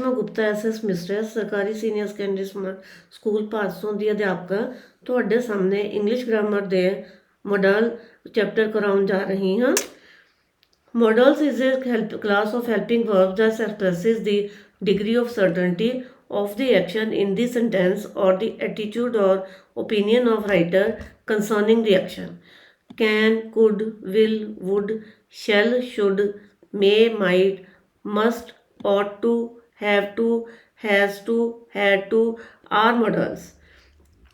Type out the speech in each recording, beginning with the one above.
ਮੈਂ Gupta SS mistress ਸਰਕਾਰੀ senior secondary school Bhadson ਦੀ ਅਧਿਆਪਕਾ ਤੁਹਾਡੇ ਸਾਹਮਣੇ ਇੰਗਲਿਸ਼ ਗ੍ਰਾਮਰ ਦੇ ਮੋਡਲ ਚੈਪਟਰ ਕਰਾਉਣ ਜਾ ਰਹੀ ਹਾਂ। Modals is a class of helping verbs that expresses the degree of certainty of the action in the sentence or the attitude or opinion of writer concerning the action. Can, could, will, would, shall, should, may, might, must, ought to, have to, has to, had to are modals.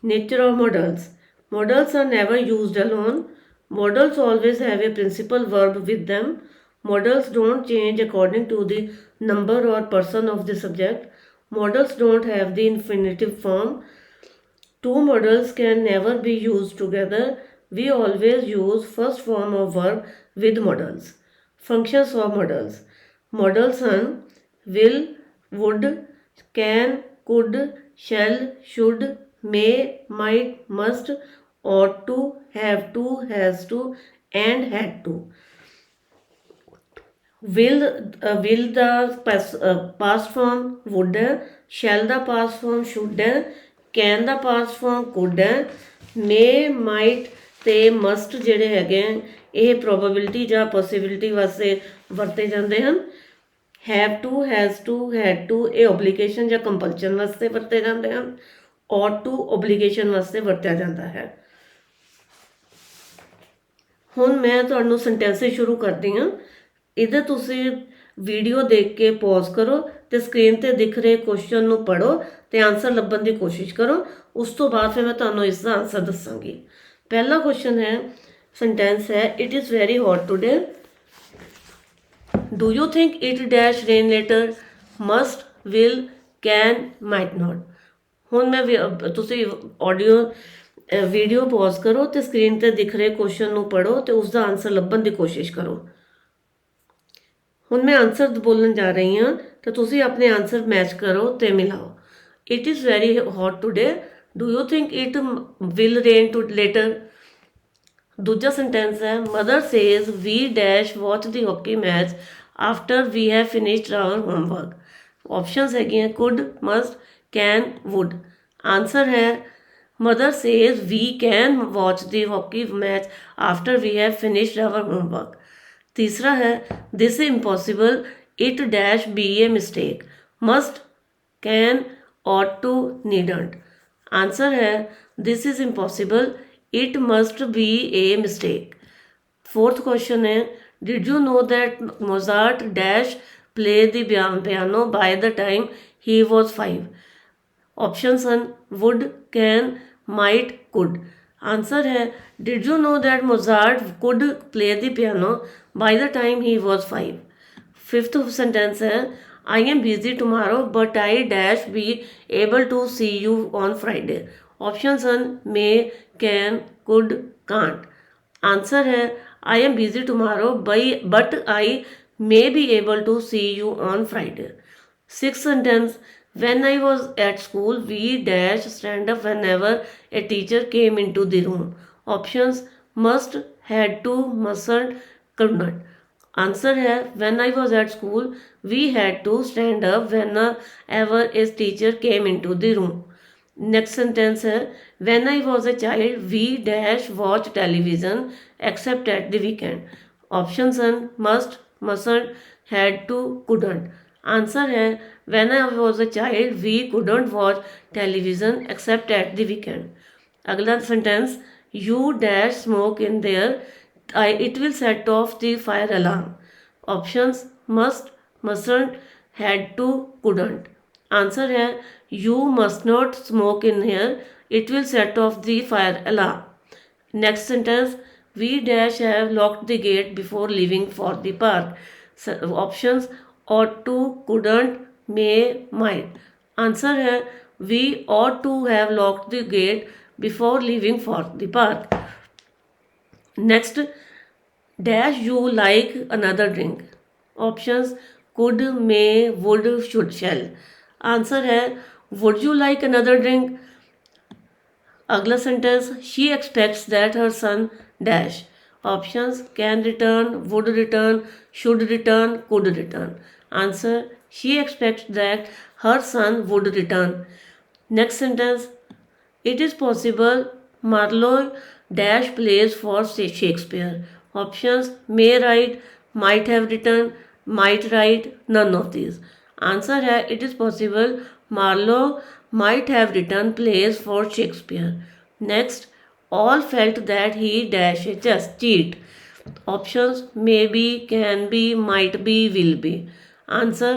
Nature of modals. Modals are never used alone. Modals always have a principal verb with them. Modals don't change according to the number or person of the subject. Modals don't have the infinitive form. Two modals can never be used together. We always use first form of verb with modals. Functions of modals. Modals are will, would, can, could, shall, should, may, might, must, ought to, have to, has to, and had to. Will the past form would ਹੈ, shall the past form should ਹੈ, can the past form could ਹੈ, may, might ਤੇ must ਜਿਹੜੇ ਹੈਗੇ ਇਹ probability ਜਾਂ possibility ਵਾਸਤੇ ਵਰਤੇ ਜਾਂਦੇ ਹਨ। have to, has to, had to ਇਹ ਓਬਲੀਗੇਸ਼ਨ ਜਾਂ ਕੰਪਲਸ਼ਨ ਵਾਸਤੇ ਵਰਤੇ ਜਾਂਦੇ ਹਨ। ought to ਓਬਲੀਗੇਸ਼ਨ ਵਾਸਤੇ ਵਰਤਿਆ ਜਾਂਦਾ ਹੈ। ਹੁਣ ਮੈਂ ਤੁਹਾਨੂੰ ਸੈਂਟੈਂਸ ਸ਼ੁਰੂ ਕਰਦੀ ਹਾਂ। ਇਹਦੇ ਤੁਸੀਂ ਵੀਡੀਓ ਦੇਖ ਕੇ ਪੌਜ਼ ਕਰੋ ਤੇ ਸਕਰੀਨ ਤੇ ਦਿਖ ਰਹੇ ਕੁਐਸਚਨ ਨੂੰ ਪੜੋ ਤੇ ਆਨਸਰ ਲੱਭਣ ਦੀ ਕੋਸ਼ਿਸ਼ ਕਰੋ। ਉਸ ਤੋਂ ਬਾਅਦ ਫਿਰ ਮੈਂ ਤੁਹਾਨੂੰ ਇਸ ਦਾ ਆਨਸਰ ਦੱਸਾਂਗੀ। ਪਹਿਲਾ ਕੁਐਸਚਨ ਹੈ, ਸੈਂਟੈਂਸ ਹੈ, it is very hot today. Do you think it dash rain later? Must, will, can, might ਨਾਟ। ਹੁਣ ਮੈਂ ਤੁਸੀਂ ਆਡੀਓ ਵੀਡੀਓ ਪੌਜ਼ ਕਰੋ ਤੇ ਸਕਰੀਨ ਤੇ ਦਿਖ ਰਹੇ ਕੁਐਸਚਨ ਨੂੰ ਪੜੋ ਤੇ ਉਸ ਦਾ ਆਨਸਰ ਲੱਭਣ ਦੀ ਕੋਸ਼ਿਸ਼ ਕਰੋ। ਹੁਣ ਮੈਂ ਆਨਸਰ ਬੋਲਣ ਜਾ ਰਹੀ ਹਾਂ ਤੇ ਤੁਸੀਂ ਆਪਣੇ ਆਨਸਰ ਮੈਚ ਕਰੋ ਤੇ ਮਿਲਾਓ। It is very hot today. Do you think it will rain to later? ਦੂਜਾ ਸੈਂਟੈਂਸ ਹੈ, mother says we dash watch the hockey match after we have finished our homework. Options ਹੈਗੀਆਂ could, must, can, would. Answer ਹੈ mother says we can watch the hockey match after we have finished our homework. तीसरा है, this impossible, it dash be a mistake. Must, can, ought to, needn't। Answer है this is impossible, it must be a mistake. Fourth question है, did you know that Mozart dash play the piano by the time he was 5? Options हैं would, can, might, could. Answer है did you know that Mozart could play the piano by the time he was 5? Fifth sentence है, I am busy tomorrow but I dash be able to see you on Friday. Options are may, can, could, can't. Answer है I am busy tomorrow but I may be able to see you on Friday. Sixth sentence, when I was at school we dash stand up whenever a teacher came into the room. Options must, had to, mustn't, could not. Answer है when I was at school we had to stand up whenever a teacher came into the room. Next sentence है when I was a child we dash watch television except at the weekend. Options are must, mustn't, had to, couldn't. Answer है when I was a child we couldn't watch television except at the weekend. अगला sentence, you dash smoke in there, it will set off the fire alarm. Options must, mustn't, had to, couldn't. Answer है you must not smoke in here, it will set off the fire alarm. Next sentence, we dash have locked the gate before leaving for the park. Options ought to, couldn't, may, might. Answer है we ought to have locked the gate before leaving for the park. Next, dash you like another drink. Options could, may, would, should, shall. Answer है would you like another drink? अगला sentence, she expects that her son dash. Options can return, would return, should return, could return. Answer She expects that her son would return. Next sentence. It is possible Marlowe dash plays for Shakespeare. Options may write, might have written, might write, none of these. Answer है it is possible Marlowe might have written plays for Shakespeare. Next, all felt that he dash a cheat. Options maybe, can be, might be, will be. Answer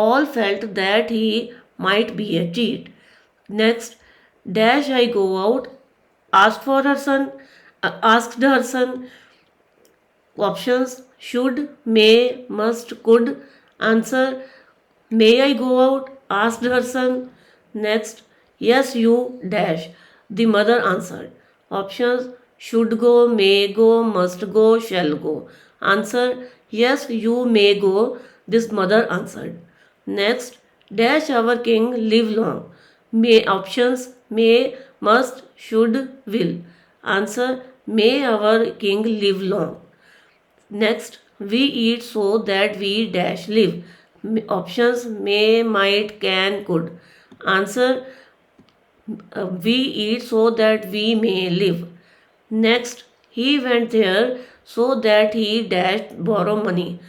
all felt that he might be a cheat. Next, dash I go out, asked her son. Options should, may, must, could. Answer may I go out, asked her son. Next, yes, you dash. The mother answered. Options should go, may go, must go, shall go. Answer yes, you may go. This mother answered. Next, dash our king live long. May options may, must, should, will. Answer may our king live long. Next, we eat so that we dash live. Options may, might, can, could. Answer we eat so that we may live. Next, he went there so that he dashed borrow money.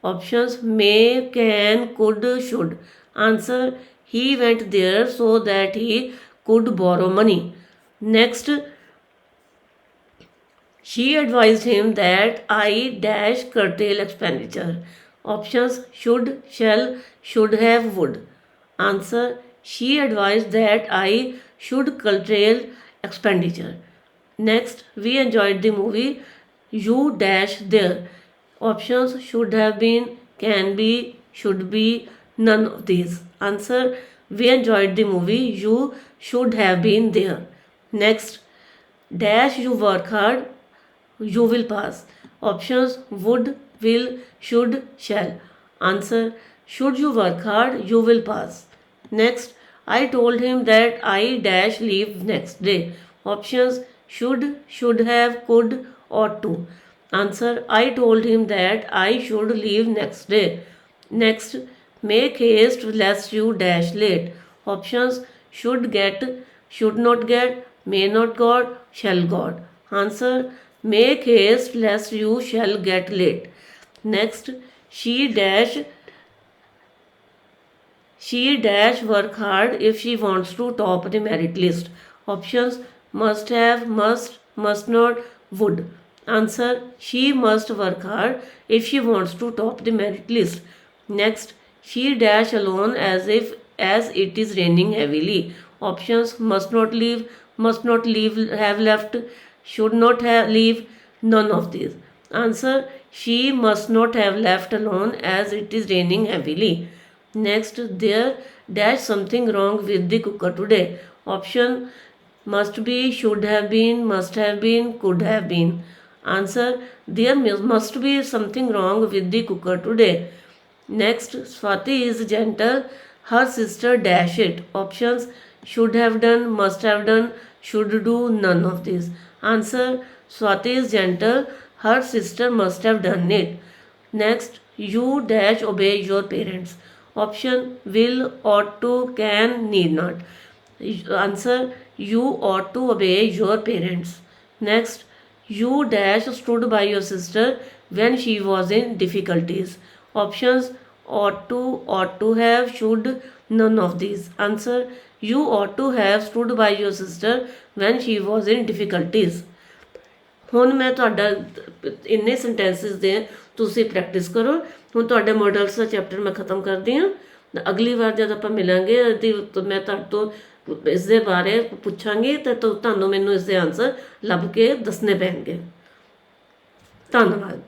Options may, can, could, should. Answer he went there so that he could borrow money. Next, she advised him that I dash curtail expenditure. Options should, shall, should have, would. Answer she advised that I should curtail expenditure. Next, we enjoyed the movie. You dash there. Options should have been, can be, should be, none of these. Answer we enjoyed the movie. You should have been there. Next, dash you work hard, you will pass. Options would, will, should, shall. Answer should you work hard, you will pass. Next, I told him that I dash leave next day. Options should have, could, ought to. Answer I told him that I should leave next day. Next, make haste lest you dash late. Options should get, should not get, may not got, shall got. Answer make haste lest you shall get late. Next, she dash work hard if she wants to top the merit list. Options must have, must not, would. Answer she must work hard if she wants to top the merit list. Next, she dash alone as it is raining heavily. Options must not leave, have left, should not have leave, none of these. Answer she must not have left alone as it is raining heavily. Next, there dash something wrong with the cooker today. Option must be, should have been, must have been, could have been. Answer there must be something wrong with the cooker today. Next, Swati is gentle, her sister dash it. Options should have done, must have done, should do, none of these. Answer Swati is gentle, her sister must have done it. Next, you dash obey your parents. Option will, ought to, can, need not. Answer you ought to obey your parents. Next, you dash stood by your sister when she was in difficulties. Options ought to have, should, none of these. Answer you ought to have stood by your sister when she was in difficulties. ਹੁਣ ਮੈਂ ਤੁਹਾਡਾ ਇੰਨੇ ਸੈਂਟੈਂਸਿਸ ਦੇ ਤੁਸੀਂ practice ਕਰੋ। ਹੁਣ ਤੁਹਾਡੇ models ਦਾ chapter ਮੈਂ ਖਤਮ ਕਰਦੀ ਹਾਂ। ਅਗਲੀ ਵਾਰ ਜਦ ਆਪਾਂ ਮਿਲਾਂਗੇ ਮੈਂ ਤੁਹਾਡੇ ਤੋਂ ਇਸ ਦੇ ਬਾਰੇ ਪੁੱਛਾਂਗੀ ਤੇ ਤੁਹਾਨੂੰ ਮੈਨੂੰ ਇਸ ਦੇ ਆਨਸਰ ਲੱਭ ਕੇ ਦੱਸਣੇ ਪੈਣਗੇ। ਧੰਨਵਾਦ।